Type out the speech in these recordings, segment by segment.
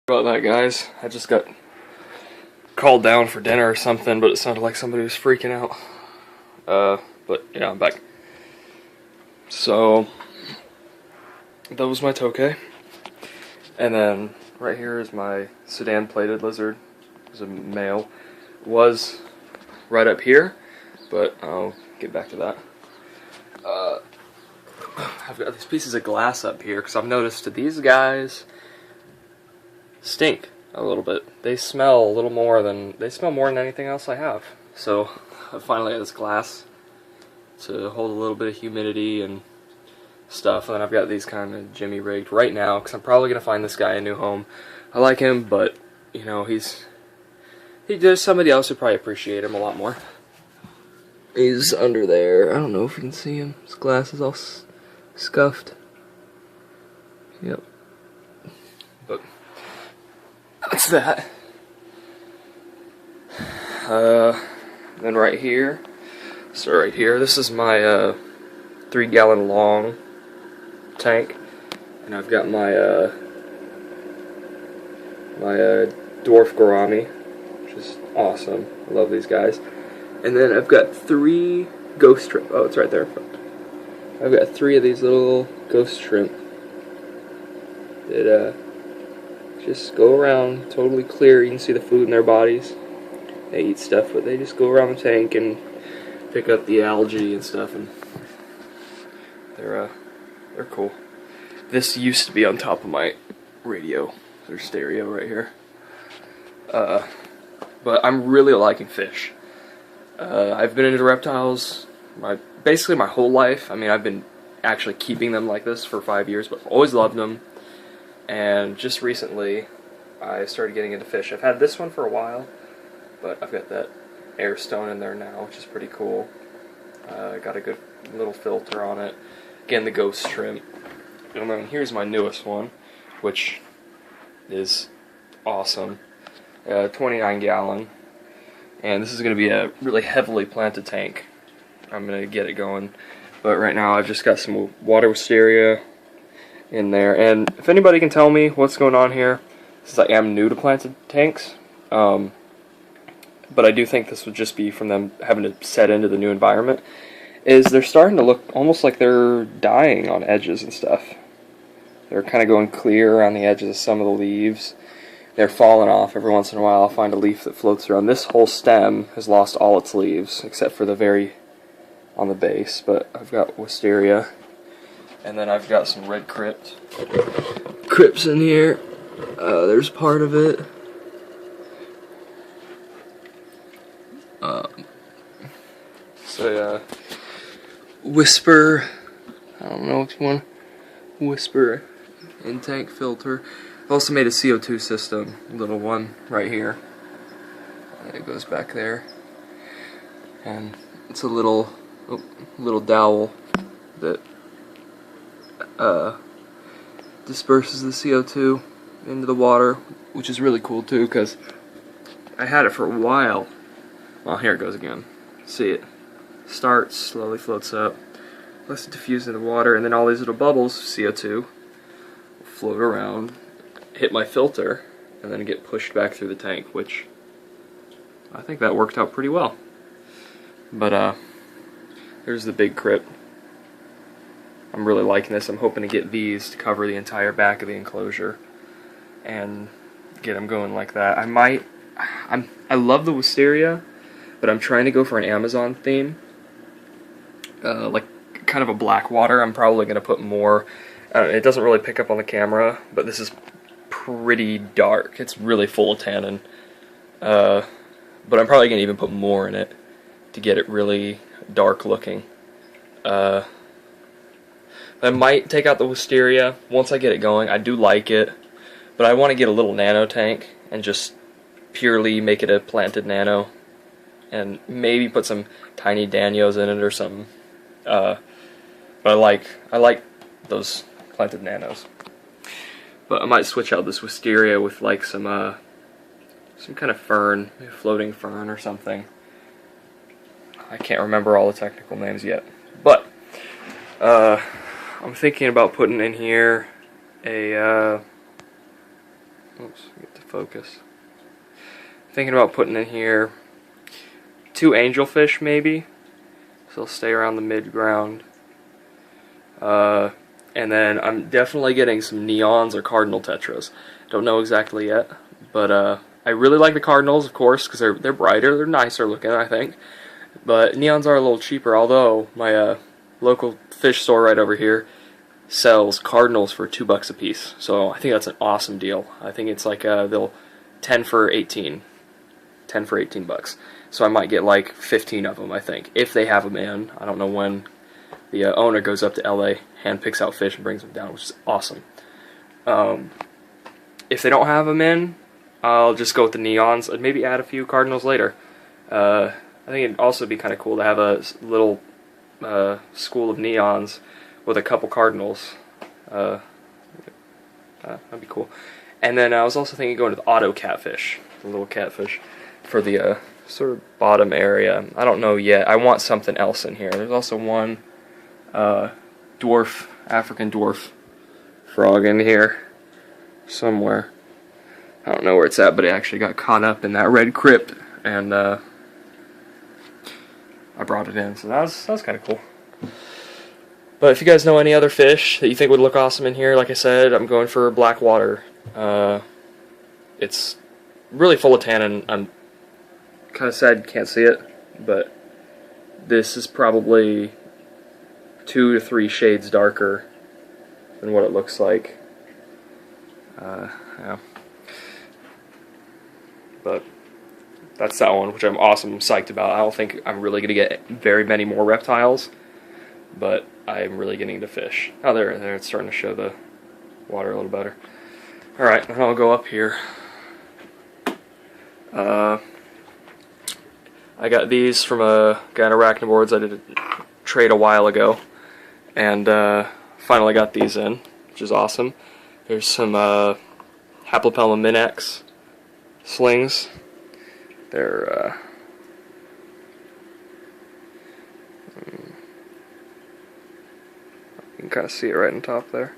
About that, guys. I just got called down for dinner or something, but it sounded like somebody was freaking out. But yeah, I'm back. So that was my tokay, and then right here is my Sudan plated lizard. It was a male. Was right up here, but I'll get back to that. I've got these pieces of glass up here because I've noticed that these guys stink a little bit. They smell a little more than anything else I have. So I finally got this glass to hold a little bit of humidity and stuff. And then I've got these kind of jimmy rigged right now because I'm probably gonna find this guy a new home. I like him, but you know there's somebody else who probably appreciate him a lot more. He's under there. I don't know if you can see him. His glass is all scuffed. Yep. But that's that. Then right here. So right here, this is my 3-gallon long tank, and I've got my dwarf gourami, which is awesome. I love these guys. And then I've got 3 ghost shrimp. Oh, it's right there in front. I've got 3 of these little ghost shrimp that just go around totally clear. You can see the food in their bodies. They eat stuff, but they just go around the tank and pick up the algae and stuff, and they're cool. This used to be on top of my radio, or stereo right here. But I'm really liking fish. I've been into reptiles basically my whole life. I mean, I've been actually keeping them like this for 5 years, but I've always loved them. And just recently, I started getting into fish. I've had this one for a while, but I've got that air stone in there now, which is pretty cool. Got a good little filter on it. Again, the ghost shrimp. And then here's my newest one, which is awesome. 29-gallon. And this is going to be a really heavily planted tank. I'm going to get it going. But right now I've just got some water wisteria in there. And if anybody can tell me what's going on here, since I am new to planted tanks, but I do think this would just be from them having to set into the new environment, is they're starting to look almost like they're dying on edges and stuff. They're kind of going clear on the edges of some of the leaves. They're falling off every once in a while. I'll find a leaf that floats around. This whole stem has lost all its leaves, except for the very on the base. But I've got wisteria, and then I've got some red crypts in here. There's part of it. So yeah, whisper. I don't know which one. Whisper in tank filter. I've also made a CO2 system, little one right here. And it goes back there, and it's a little dowel that disperses the CO2 into the water, which is really cool too, because I had it for a while. Well, here it goes again. See it? Starts, slowly floats up, lets it diffuse in the water, and then all these little bubbles of CO2 float around, hit my filter, and then get pushed back through the tank, which I think that worked out pretty well. But there's the big crypt. I'm really liking this. I'm hoping to get these to cover the entire back of the enclosure and get them going like that. I love the wisteria, but I'm trying to go for an Amazon theme, like kind of a black water. I'm probably going to put more. It doesn't really pick up on the camera, but this is pretty dark. It's really full of tannin, but I'm probably going to even put more in it to get it really dark looking. I might take out the wisteria once I get it going. I do like it, but I want to get a little nano tank and just purely make it a planted nano, and maybe put some tiny danios in it or something. But I like those planted nanos. But I might switch out this wisteria with like some kind of fern, maybe floating fern or something. I can't remember all the technical names yet. But I'm thinking about putting in here a Oops, get to focus. Thinking about putting in here 2 angelfish maybe, so they'll stay around the mid-ground. And then I'm definitely getting some neons or cardinal tetras. Don't know exactly yet, but I really like the cardinals, of course, because they're brighter, they're nicer looking, I think. But neons are a little cheaper, although my local fish store right over here sells cardinals for $2 a piece. So I think that's an awesome deal. I think it's like they'll 10 for 18. 10 for 18 bucks. So I might get like 15 of them, I think, if they have them in. I don't know when the owner goes up to LA, hand picks out fish and brings them down, which is awesome. If they don't have them in, I'll just go with the neons and maybe add a few cardinals later. I think it'd also be kind of cool to have a little school of neons with a couple cardinals. That'd be cool. And then I was also thinking of going to the auto catfish, the little catfish, for the sort of bottom area. I don't know yet. I want something else in here. There's also one African dwarf frog in here somewhere. I don't know where it's at, but it actually got caught up in that red crypt, and I brought it in, so that was kind of cool. But if you guys know any other fish that you think would look awesome in here, like I said, I'm going for black water. It's really full of tannin. I'm kind of sad you can't see it, but this is probably 2 to 3 shades darker than what it looks like. Yeah. But that's that one, which I'm psyched about. I don't think I'm really going to get very many more reptiles, but I'm really getting into fish. Oh, there, it's starting to show the water a little better. Alright, then I'll go up here. I got these from a guy at Arachnoboards. I did a trade a while ago, and finally got these in, which is awesome. There's some Haplopelma minax slings. They're you can kind of see it right on top there.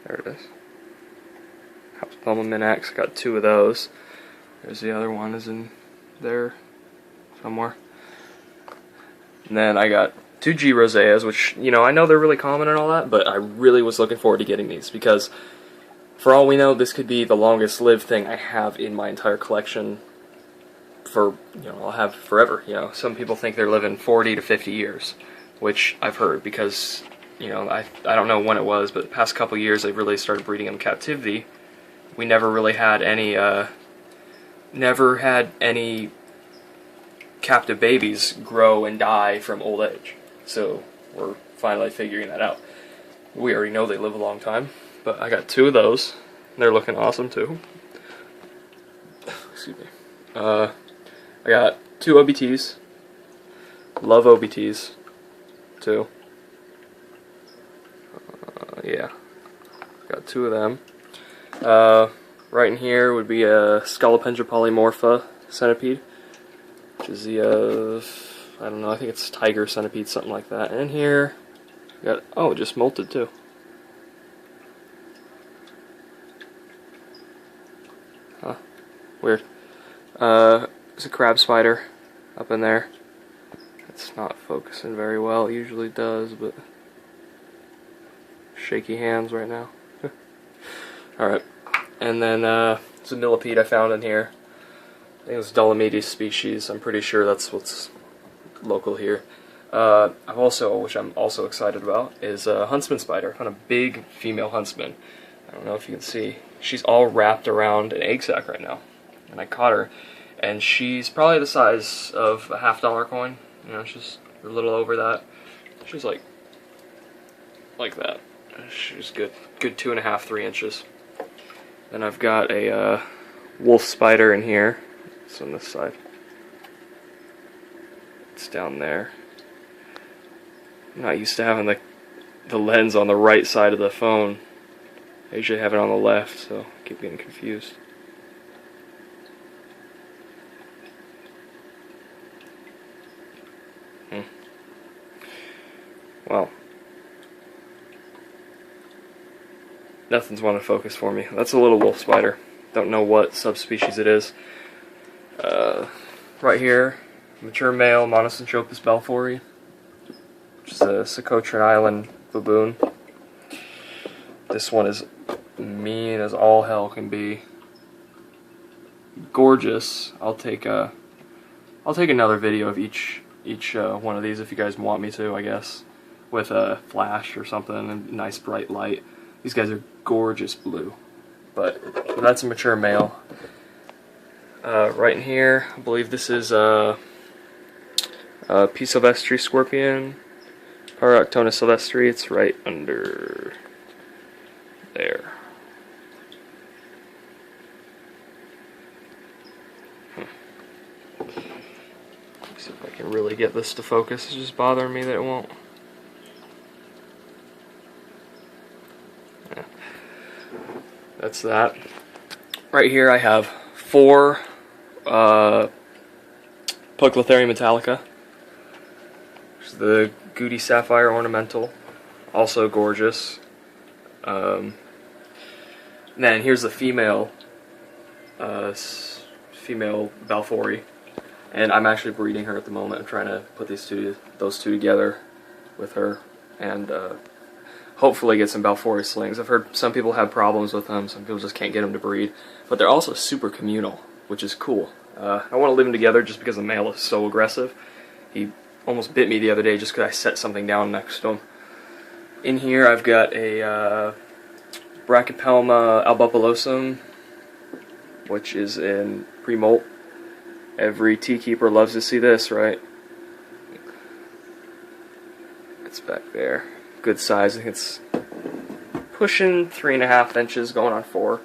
There it is. Haplopelma minax, got 2 of those. There's the other one is in there somewhere. And then I got 2 G roseas, which, you know, I know they're really common and all that, but I really was looking forward to getting these because for all we know, this could be the longest lived thing I have in my entire collection for, you know, I'll have forever. You know, some people think they're living 40 to 50 years, which I've heard because, you know, I don't know when it was, but the past couple years they've really started breeding them in captivity. We never really had any, captive babies grow and die from old age. So we're finally figuring that out. We already know they live a long time, but I got 2 of those. They're looking awesome too. Excuse me. I got 2 OBTs. Love OBTs too. Yeah, got 2 of them. Right in here would be a Scolopendra polymorpha centipede, which is the, I don't know, I think it's tiger centipede, something like that. And in here, got, oh, it just molted too. Huh, weird. There's a crab spider up in there. It's not focusing very well, it usually does, but shaky hands right now. Alright. And then it's a millipede I found in here. I think it's Dolomedes species. I'm pretty sure that's what's local here. I've also, which I'm also excited about, is a huntsman spider. I found a big female huntsman. I don't know if you can see. She's all wrapped around an egg sac right now. And I caught her. And she's probably the size of a $50 coin. You know, she's a little over that. She's like that. She's good 2.5, 3 inches. Then I've got a wolf spider in here. It's on this side. It's down there. I'm not used to having the lens on the right side of the phone. I usually have it on the left, so I keep getting confused. Well, nothing's wanting to focus for me. That's a little wolf spider. Don't know what subspecies it is. Right here, mature male Monocenchopus balfouri, which is a Socotra Island baboon. This one is mean as all hell can be. Gorgeous. I'll take another video of each one of these if you guys want me to, I guess, with a flash or something and nice bright light. These guys are gorgeous blue, but that's a mature male. Right in here, I believe this is a P. sylvestri scorpion, Paractona sylvestri. It's right under there. See if I can really get this to focus. It's just bothering me that it won't. Yeah. That's that. Right here I have 4 Poecilotherium metallica. There's the Goody Sapphire Ornamental, also gorgeous. And then here's the female balfouri, and I'm actually breeding her at the moment. I'm trying to put those two together with her, and hopefully get some balfouri slings. I've heard some people have problems with them. Some people just can't get them to breed, but they're also super communal, which is cool. I want to leave them together just because the male is so aggressive. He almost bit me the other day just because I set something down next to him. In here I've got a Brachypelma albopilosum, which is in pre-molt. Every tea keeper loves to see this, right? It's back there. Good size. I think it's pushing 3.5 inches, going on 4.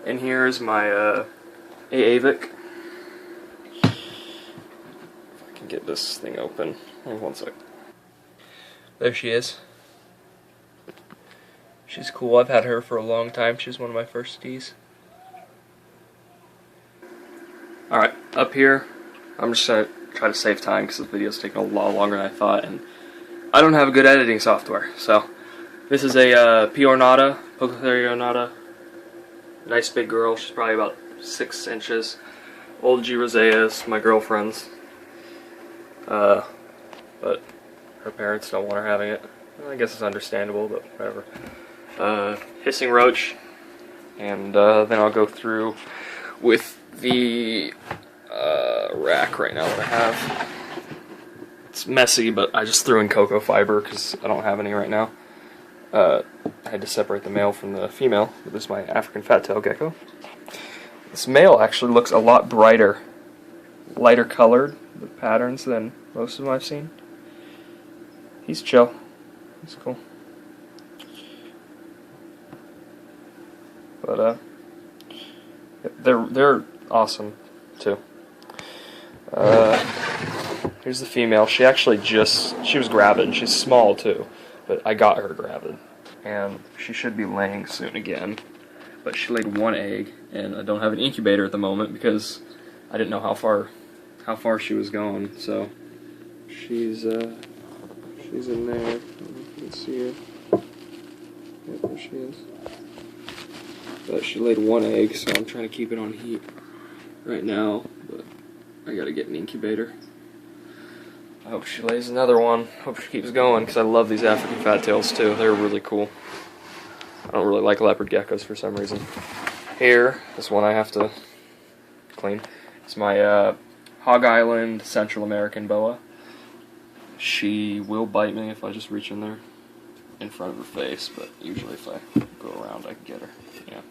And here's my Aavik. If I can get this thing open. Hold on one sec. There she is. She's cool. I've had her for a long time. She was one of my first teas. Alright, up here, I'm just going to try to save time because this video's taking a lot longer than I thought, and I don't have a good editing software. So, this is a P. ornata, Poecilotheria ornata. Nice big girl. She's probably about 6 inches. Old G. roseas, my girlfriend's. But her parents don't want her having it. I guess it's understandable, but whatever. Hissing roach, and then I'll go through with the rack right now that I have. It's messy, but I just threw in cocoa fiber because I don't have any right now. I had to separate the male from the female. This is my African fat-tailed gecko. This male actually looks a lot brighter, lighter colored, the patterns, than most of them I've seen. He's chill. He's cool. But they're awesome too. Here's the female. She was gravid. She's small too, but I got her gravid, and she should be laying soon again. But she laid 1 egg, and I don't have an incubator at the moment because I didn't know how far she was going. So she's in there. I don't know if you can see her. Yep, there she is. But she laid 1 egg, so I'm trying to keep it on heat right now, but I gotta get an incubator. I hope she lays another one. Hope she keeps going, because I love these African fat tails too. They're really cool. I don't really like leopard geckos for some reason. Here, this one I have to clean. It's my Hog Island Central American boa. She will bite me if I just reach in there in front of her face, but usually if I go around I can get her. Yeah.